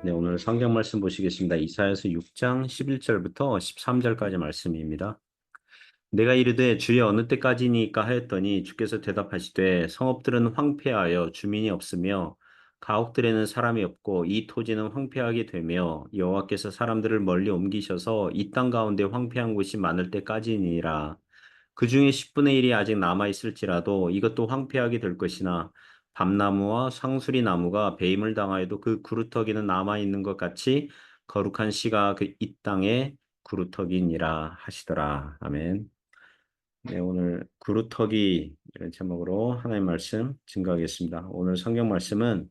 네, 오늘 성경 말씀 보시겠습니다. 이사야서 6장 11절부터 13절까지 말씀입니다. 내가 이르되 주여 어느 때까지니까 하였더니 주께서 대답하시되 성읍들은 황폐하여 주민이 없으며 가옥들에는 사람이 없고 이 토지는 황폐하게 되며 여호와께서 사람들을 멀리 옮기셔서 이 땅 가운데 황폐한 곳이 많을 때까지니라. 그 중에 10분의 1이 아직 남아 있을지라도 이것도 황폐하게 될 것이나 밤나무와 상수리 나무가 배임을 당하여도 그 구루터기는 남아 있는 것 같이 거룩한 씨가 이 땅에 구루터기니라 하시더라. 아멘. 네, 오늘 구루터기 이런 제목으로 하나님 말씀 증거하겠습니다. 오늘 성경 말씀은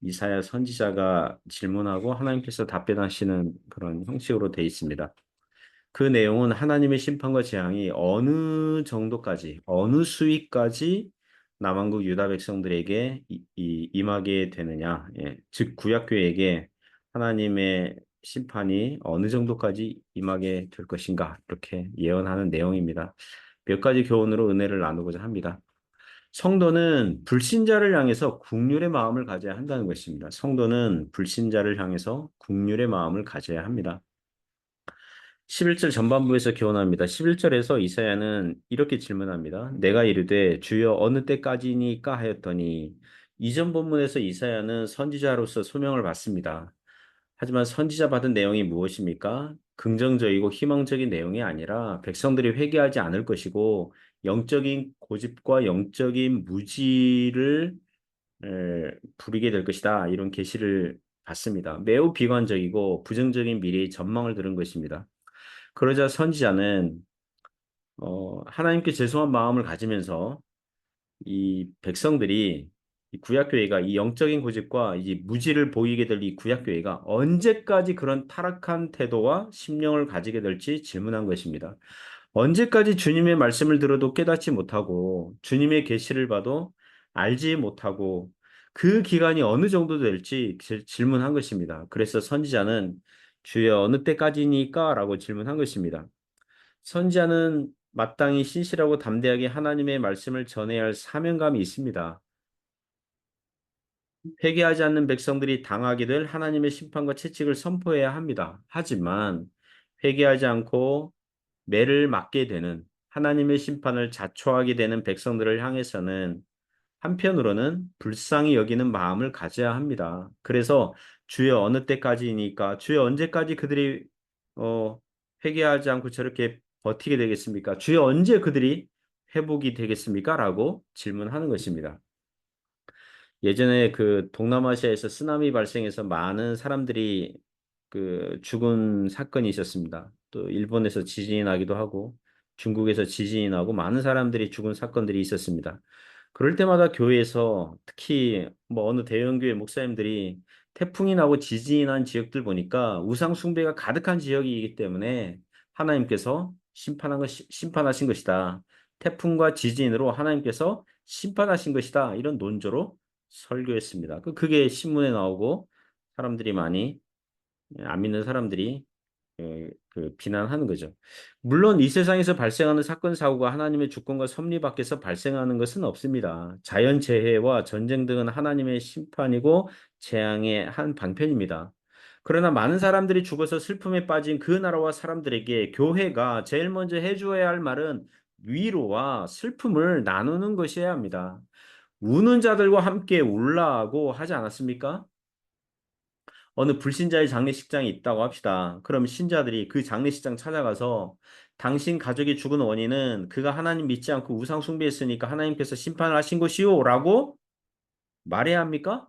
이사야 선지자가 질문하고 하나님께서 답변하시는 그런 형식으로 되어 있습니다. 그 내용은 하나님의 심판과 재앙이 어느 정도까지, 어느 수위까지 남왕국 유다 백성들에게 임하게 되느냐, 예, 즉 구약교회에게 하나님의 심판이 어느 정도까지 임하게 될 것인가, 이렇게 예언하는 내용입니다. 몇 가지 교훈으로 은혜를 나누고자 합니다. 성도는 불신자를 향해서 국률의 마음을 가져야 한다는 것입니다. 성도는 불신자를 향해서 국률의 마음을 가져야 합니다. 11절 전반부에서 교훈합니다. 11절에서 이사야는 이렇게 질문합니다. 내가 이르되 주여 어느 때까지니까 하였더니 이전 본문에서 이사야는 선지자로서 소명을 받습니다. 하지만 선지자 받은 내용이 무엇입니까? 긍정적이고 희망적인 내용이 아니라 백성들이 회개하지 않을 것이고 영적인 고집과 영적인 무지를 부리게 될 것이다. 이런 계시를 받습니다. 매우 비관적이고 부정적인 미래의 전망을 들은 것입니다. 그러자 선지자는 하나님께 죄송한 마음을 가지면서 이 백성들이 이 구약교회가 이 영적인 고집과 이 무지를 보이게 될 이 구약교회가 언제까지 그런 타락한 태도와 심령을 가지게 될지 질문한 것입니다. 언제까지 주님의 말씀을 들어도 깨닫지 못하고 주님의 계시를 봐도 알지 못하고 그 기간이 어느 정도 될지 질문한 것입니다. 그래서 선지자는 주여 어느 때까지니까? 라고 질문한 것입니다. 선지자는 마땅히 신실하고 담대하게 하나님의 말씀을 전해야 할 사명감이 있습니다. 회개하지 않는 백성들이 당하게 될 하나님의 심판과 채찍을 선포해야 합니다. 하지만 회개하지 않고 매를 맞게 되는 하나님의 심판을 자초하게 되는 백성들을 향해서는 한편으로는 불쌍히 여기는 마음을 가져야 합니다. 그래서 주여 어느 때까지니까 주여 언제까지 그들이 어, 회개하지 않고 저렇게 버티게 되겠습니까? 주여 언제 그들이 회복이 되겠습니까? 라고 질문하는 것입니다. 예전에 그 동남아시아에서 쓰나미 발생해서 많은 사람들이 그 죽은 사건이 있었습니다. 또 일본에서 지진이 나기도 하고 중국에서 지진이 나고 많은 사람들이 죽은 사건들이 있었습니다. 그럴 때마다 교회에서 특히 뭐 어느 대형교회 목사님들이 태풍이 나고 지진이 난 지역들 보니까 우상 숭배가 가득한 지역이기 때문에 하나님께서 심판하신 것이다. 태풍과 지진으로 하나님께서 심판하신 것이다. 이런 논조로 설교했습니다. 그게 신문에 나오고 사람들이 많이 안 믿는 사람들이 그 비난하는 거죠. 물론 이 세상에서 발생하는 사건 사고가 하나님의 주권과 섭리 밖에서 발생하는 것은 없습니다. 자연 재해와 전쟁 등은 하나님의 심판이고 재앙의 한 방편입니다. 그러나 많은 사람들이 죽어서 슬픔에 빠진 그 나라와 사람들에게 교회가 제일 먼저 해주어야 할 말은 위로와 슬픔을 나누는 것이어야 합니다. 우는 자들과 함께 울라고 하지 않았습니까? 어느 불신자의 장례식장이 있다고 합시다. 그럼 신자들이 그 장례식장 찾아가서 당신 가족이 죽은 원인은 그가 하나님 믿지 않고 우상 숭배했으니까 하나님께서 심판을 하신 것이요 라고 말해야 합니까?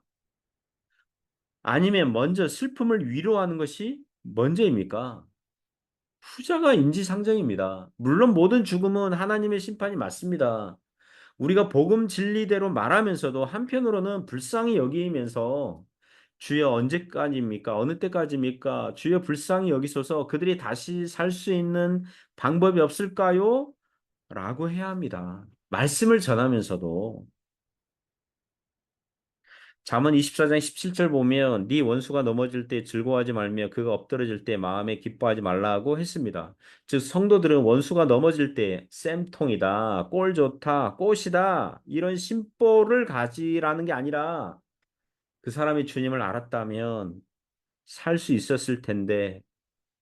아니면 먼저 슬픔을 위로하는 것이 먼저입니까? 후자가 인지상정입니다. 물론 모든 죽음은 하나님의 심판이 맞습니다. 우리가 복음 진리대로 말하면서도 한편으로는 불쌍히 여기면서 주여 언제까지입니까? 어느 때까지입니까? 주여 불쌍히 여기소서 그들이 다시 살 수 있는 방법이 없을까요? 라고 해야 합니다. 말씀을 전하면서도 잠언 24장 17절 보면 네 원수가 넘어질 때 즐거워하지 말며 그가 엎드러질 때 마음에 기뻐하지 말라고 했습니다. 즉 성도들은 원수가 넘어질 때 쌤통이다, 꼴 좋다, 꽃이다 이런 심보를 가지라는 게 아니라 그 사람이 주님을 알았다면 살 수 있었을 텐데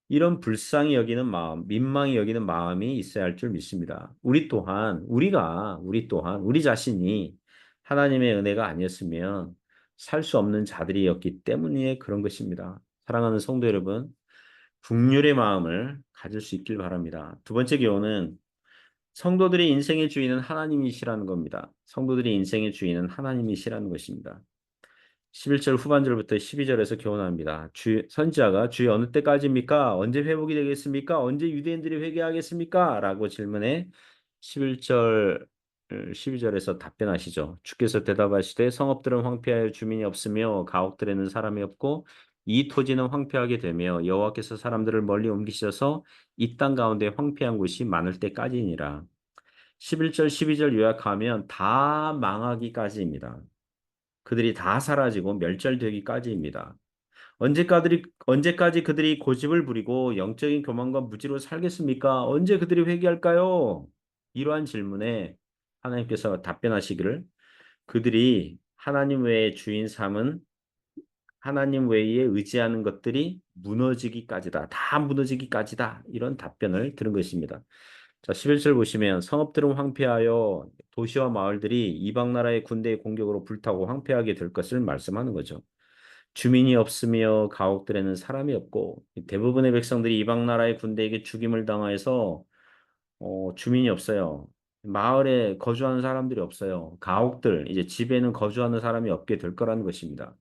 이런 불쌍히 여기는 마음, 민망히 여기는 마음이 있어야 할 줄 믿습니다. 우리 또한 우리 자신이 하나님의 은혜가 아니었으면 살 수 없는 자들이었기 때문에 그런 것입니다. 사랑하는 성도 여러분, 긍휼의 마음을 가질 수 있길 바랍니다. 두 번째 교훈은 성도들의 인생의 주인은 하나님이시라는 겁니다. 성도들의 인생의 주인은 하나님이시라는 것입니다. 11절 후반절부터 12절에서 교훈합니다. 선지자가 주의 어느 때까지입니까? 언제 회복이 되겠습니까? 언제 유대인들이 회개하겠습니까? 라고 질문해 11절, 12절에서 답변하시죠. 주께서 대답하시되 성읍들은 황폐하여 주민이 없으며 가옥들에는 사람이 없고 이 토지는 황폐하게 되며 여호와께서 사람들을 멀리 옮기셔서 이 땅 가운데 황폐한 곳이 많을 때까지니라. 11절, 12절 요약하면 다 망하기까지입니다. 그들이 다 사라지고 멸절되기까지입니다. 언제까지 그들이 고집을 부리고 영적인 교만과 무지로 살겠습니까? 언제 그들이 회개할까요? 이러한 질문에 하나님께서 답변하시기를 그들이 하나님 외의 주인 삼은 하나님 외에 의지하는 것들이 무너지기까지다. 다 무너지기까지다. 이런 답변을 들은 것입니다. 자, 11절 보시면 성읍들은 황폐하여 도시와 마을들이 이방 나라의 군대의 공격으로 불타고 황폐하게 될 것을 말씀하는 거죠. 주민이 없으며 가옥들에는 사람이 없고 대부분의 백성들이 이방 나라의 군대에게 죽임을 당하여서 주민이 없어요. 마을에 거주하는 사람들이 없어요. 가옥들, 이제 집에는 거주하는 사람이 없게 될 거라는 것입니다.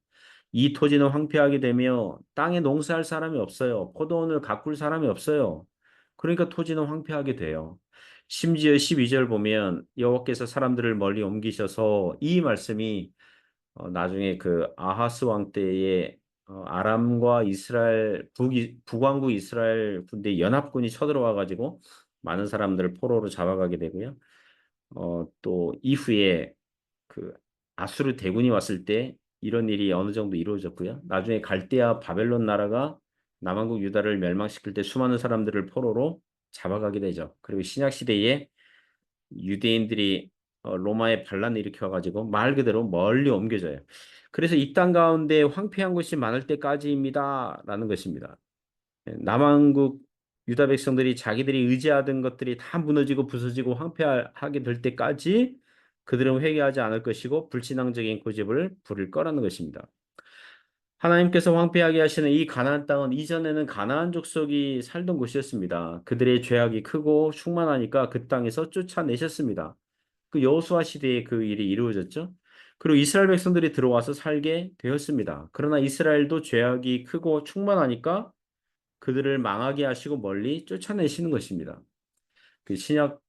이 토지는 황폐하게 되며 땅에 농사할 사람이 없어요. 포도원을 가꿀 사람이 없어요. 그러니까 토지는 황폐하게 돼요. 심지어 12절 보면 여호와께서 사람들을 멀리 옮기셔서 이 말씀이 나중에 그 아하스 왕 때에 아람과 이스라엘 북왕국 이스라엘 군대 연합군이 쳐들어와 가지고 많은 사람들을 포로로 잡아가게 되고요. 또 이후에 그 아수르 대군이 왔을 때 이런 일이 어느 정도 이루어졌고요. 나중에 갈대아 바벨론 나라가 남왕국 유다를 멸망시킬 때 수많은 사람들을 포로로 잡아가게 되죠. 그리고 신약 시대에 유대인들이 로마에 반란을 일으켜가지고 말 그대로 멀리 옮겨져요. 그래서 이 땅 가운데 황폐한 곳이 많을 때까지입니다라는 것입니다. 남왕국 유다 백성들이 자기들이 의지하던 것들이 다 무너지고 부서지고 황폐하게 될 때까지 그들은 회개하지 않을 것이고 불신앙적인 고집을 부릴 거라는 것입니다. 하나님께서 황폐하게 하시는 이 가나안 땅은 이전에는 가나안 족속이 살던 곳이었습니다. 그들의 죄악이 크고 충만하니까 그 땅에서 쫓아내셨습니다. 그 여호수아 시대에 그 일이 이루어졌죠. 그리고 이스라엘 백성들이 들어와서 살게 되었습니다. 그러나 이스라엘도 죄악이 크고 충만하니까 그들을 망하게 하시고 멀리 쫓아내시는 것입니다. 그 신약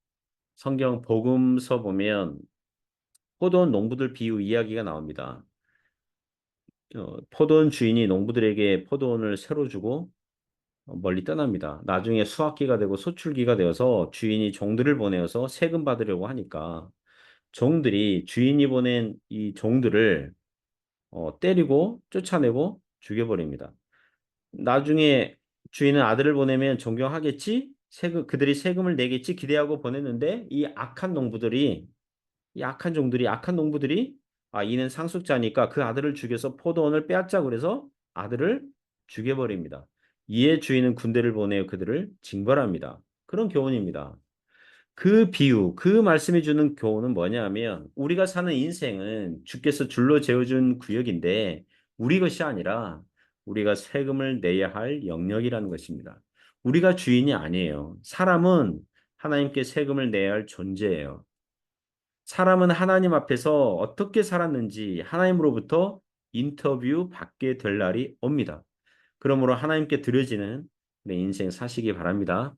성경 복음서 보면 포도원 농부들 비유 이야기가 나옵니다. 포도원 주인이 농부들에게 포도원을 새로 주고 멀리 떠납니다. 나중에 수확기가 되고 소출기가 되어서 주인이 종들을 보내어서 세금 받으려고 하니까 종들이 주인이 보낸 이 종들을 때리고 쫓아내고 죽여버립니다. 나중에 주인은 아들을 보내면 존경하겠지? 그들이 세금을 내겠지? 기대하고 보냈는데 이 악한 종들이, 악한 농부들이 이는 상속자니까 그 아들을 죽여서 포도원을 빼앗자 그래서 아들을 죽여버립니다. 이에 주인은 군대를 보내어 그들을 징벌합니다. 그런 교훈입니다. 그 비유, 그 말씀이 주는 교훈은 뭐냐면 우리가 사는 인생은 주께서 줄로 재어준 구역인데 우리 것이 아니라 우리가 세금을 내야 할 영역이라는 것입니다. 우리가 주인이 아니에요. 사람은 하나님께 세금을 내야 할 존재예요. 사람은 하나님 앞에서 어떻게 살았는지 하나님으로부터 인터뷰 받게 될 날이 옵니다. 그러므로 하나님께 드려지는 내 인생 사시기 바랍니다.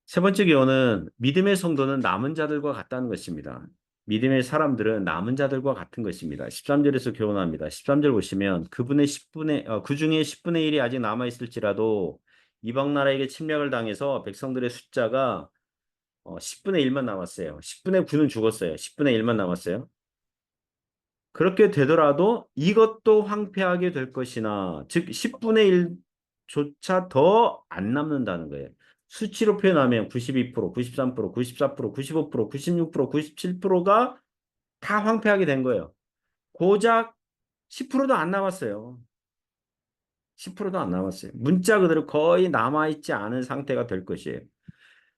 세 번째 교훈은 믿음의 성도는 남은 자들과 같다는 것입니다. 믿음의 사람들은 남은 자들과 같은 것입니다. 13절에서 교훈합니다. 13절 보시면 그 중에 10분의 1이 아직 남아 있을지라도 이방 나라에게 침략을 당해서 백성들의 숫자가 10분의 1만 남았어요. 10분의 9는 죽었어요. 10분의 1만 남았어요. 그렇게 되더라도 이것도 황폐하게 될 것이나, 즉 10분의 1조차 더 안 남는다는 거예요. 수치로 표현하면 92%, 93%, 94%, 95%, 96%, 97%가 다 황폐하게 된 거예요. 고작 10%도 안 남았어요. 10%도 안 남았어요. 문자 그대로 거의 남아있지 않은 상태가 될 것이에요.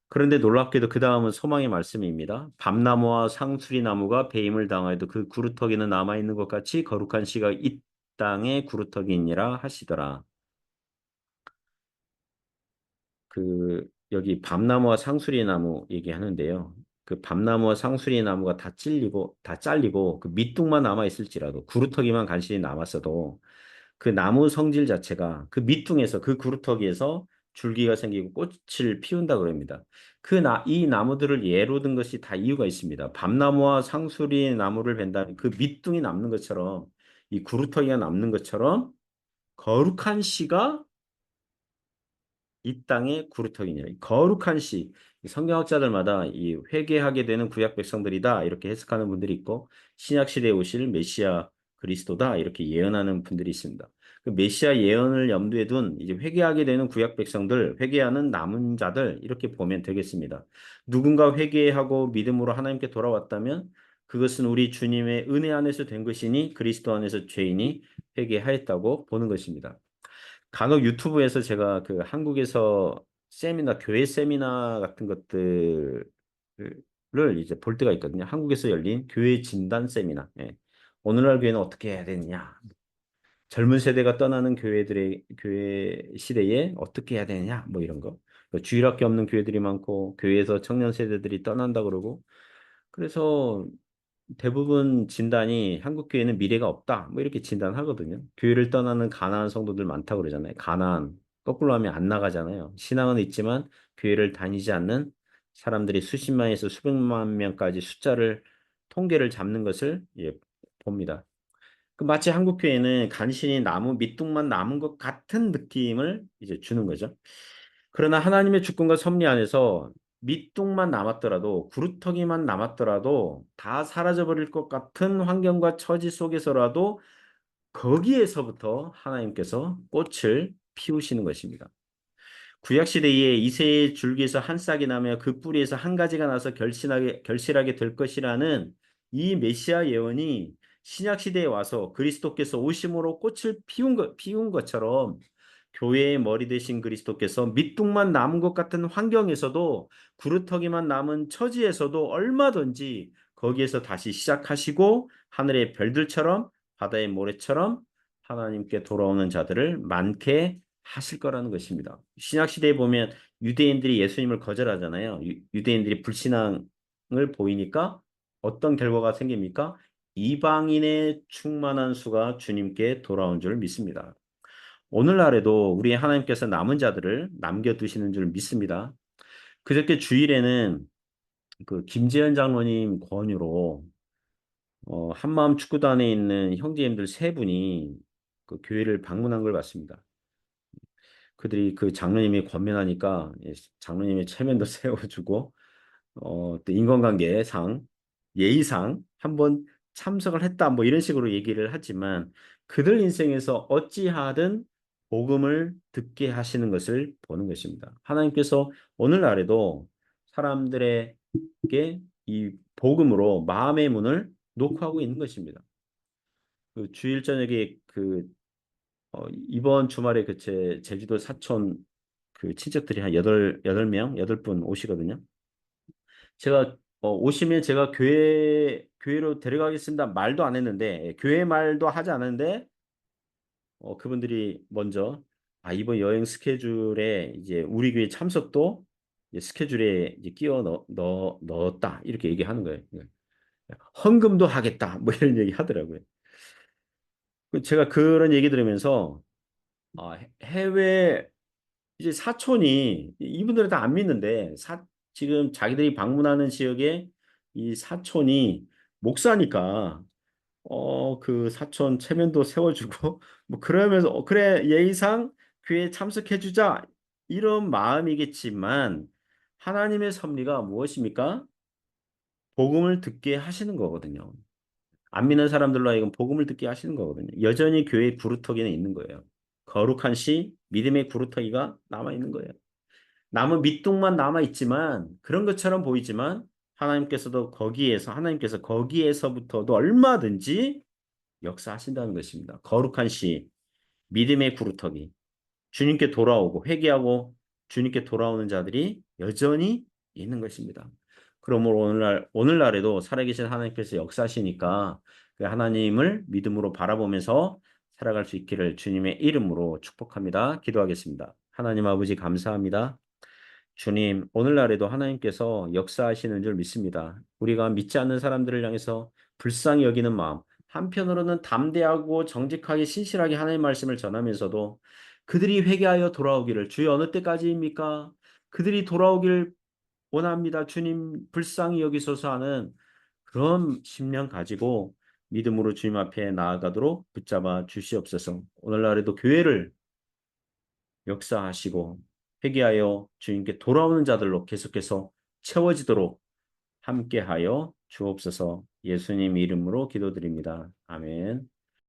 그런데 놀랍게도 그 다음은 소망의 말씀입니다. 밤나무와 상수리 나무가 배임을 당하여도 그 구루터기는 남아있는 것 같이 거룩한 씨가 이 땅에 구루터기니라 하시더라. 여기 밤나무와 상수리 나무 얘기하는데요. 그 밤나무와 상수리 나무가 다 잘리고 그 밑둥만 남아 있을지라도 구루터기만 간신히 남았어도 그 나무 성질 자체가 그 밑둥에서 그 구루터기에서 줄기가 생기고 꽃을 피운다 그럽니다. 이 나무들을 예로 든 것이 다 이유가 있습니다. 밤나무와 상수리 나무를 벤다면 그 밑둥이 남는 것처럼 이 구루터기가 남는 것처럼 거룩한 씨가 이 땅의 구루터기니라. 이 거룩한 씨. 이 성경학자들마다 이 회개하게 되는 구약 백성들이다. 이렇게 해석하는 분들이 있고 신약 시대에 오실 메시아 그리스도다. 이렇게 예언하는 분들이 있습니다. 그 메시아 예언을 염두에 둔 이제 회개하게 되는 구약 백성들, 회개하는 남은 자들 이렇게 보면 되겠습니다. 누군가 회개하고 믿음으로 하나님께 돌아왔다면 그것은 우리 주님의 은혜 안에서 된 것이니 그리스도 안에서 죄인이 회개하였다고 보는 것입니다. 간혹 유튜브에서 제가 그 한국에서 교회 세미나 같은 것들을 이제 볼 때가 있거든요. 한국에서 열린 교회 진단 세미나. 예. 오늘날 교회는 어떻게 해야 되느냐? 젊은 세대가 떠나는 교회 시대에 어떻게 해야 되느냐? 뭐 이런 거. 주일학교 없는 교회들이 많고 교회에서 청년 세대들이 떠난다 그러고 그래서 대부분 진단이 한국 교회는 미래가 없다. 뭐 이렇게 진단하거든요. 교회를 떠나는 가난한 성도들 많다고 그러잖아요. 가난 거꾸로 하면 안 나가잖아요. 신앙은 있지만 교회를 다니지 않는 사람들이 수십만에서 수백만 명까지 통계를 잡는 것을 봅니다. 마치 한국 교회는 간신히 나무 밑둥만 남은 것 같은 느낌을 이제 주는 거죠. 그러나 하나님의 주권과 섭리 안에서 밑둥만 남았더라도 구루터기만 남았더라도 다 사라져버릴 것 같은 환경과 처지 속에서라도 거기에서부터 하나님께서 꽃을 피우시는 것입니다. 구약 시대에 이새의 줄기에서 한 싹이 나며 그 뿌리에서 한 가지가 나서 결실하게 될 것이라는 이 메시아 예언이 신약 시대에 와서 그리스도께서 오심으로 꽃을 피운 것처럼 교회의 머리 대신 그리스도께서 밑둥만 남은 것 같은 환경에서도 구루터기만 남은 처지에서도 얼마든지 거기에서 다시 시작하시고 하늘의 별들처럼 바다의 모래처럼 하나님께 돌아오는 자들을 많게 하실 거라는 것입니다. 신약 시대에 보면 유대인들이 예수님을 거절하잖아요. 유대인들이 불신앙을 보이니까 어떤 결과가 생깁니까? 이방인의 충만한 수가 주님께 돌아온 줄 믿습니다. 오늘날에도 우리 하나님께서 남은 자들을 남겨두시는 줄 믿습니다. 그저께 주일에는 그 김재현 장로님 권유로 한마음 축구단에 있는 형제님들 세 분이 그 교회를 방문한 걸 봤습니다. 그들이 그 장로님이 권면하니까 장로님의 체면도 세워주고 또 인간관계상 예의상 한번 참석을 했다 뭐 이런 식으로 얘기를 하지만 그들 인생에서 어찌하든 복음을 듣게 하시는 것을 보는 것입니다. 하나님께서 오늘날에도 사람들에게 이 복음으로 마음의 문을 녹화하고 있는 것입니다. 그 주일 저녁에 이번 주말에 제주도 사촌 그 친척들이 한 여덟 명, 여덟 분 오시거든요. 제가 오시면 제가 교회로 데려가겠습니다. 말도 안 했는데 교회 말도 하지 않았는데 그분들이 먼저 이번 여행 스케줄에 이제 우리 교회 참석도 이제 스케줄에 이제 넣었다 이렇게 얘기하는 거예요. 헌금도 하겠다 뭐 이런 얘기 하더라고요. 제가 그런 얘기 들으면서 해외 이제 사촌이 이분들은 다 안 믿는데 지금 자기들이 방문하는 지역에 이 사촌이 목사니까 그 사촌 체면도 세워주고 뭐 그러면서 그래 예의상 교회에 참석해 주자 이런 마음이겠지만 하나님의 섭리가 무엇입니까? 복음을 듣게 하시는 거거든요. 안 믿는 사람들로 하여금 복음을 듣게 하시는 거거든요. 여전히 교회 구루터기는 있는 거예요. 거룩한 믿음의 구루터기가 남아 있는 거예요. 남은 밑둥만 남아 있지만 그런 것처럼 보이지만 하나님께서 거기에서부터도 얼마든지 역사하신다는 것입니다. 거룩한 씨. 믿음의 구루터기. 주님께 돌아오고 회개하고 주님께 돌아오는 자들이 여전히 있는 것입니다. 그러므로 오늘날에도 살아계신 하나님께서 역사하시니까 그 하나님을 믿음으로 바라보면서 살아갈 수 있기를 주님의 이름으로 축복합니다. 기도하겠습니다. 하나님 아버지 감사합니다. 주님, 오늘날에도 하나님께서 역사하시는 줄 믿습니다. 우리가 믿지 않는 사람들을 향해서 불쌍히 여기는 마음, 한편으로는 담대하고 정직하게 신실하게 하나님의 말씀을 전하면서도 그들이 회개하여 돌아오기를 주여 어느 때까지입니까? 그들이 돌아오기를 원합니다. 주님 불쌍히 여기소서 하는 그런 심령 가지고 믿음으로 주님 앞에 나아가도록 붙잡아 주시옵소서. 오늘날에도 교회를 역사하시고 회개하여 주님께 돌아오는 자들로 계속해서 채워지도록 함께하여 주옵소서. 예수님 이름으로 기도드립니다. 아멘.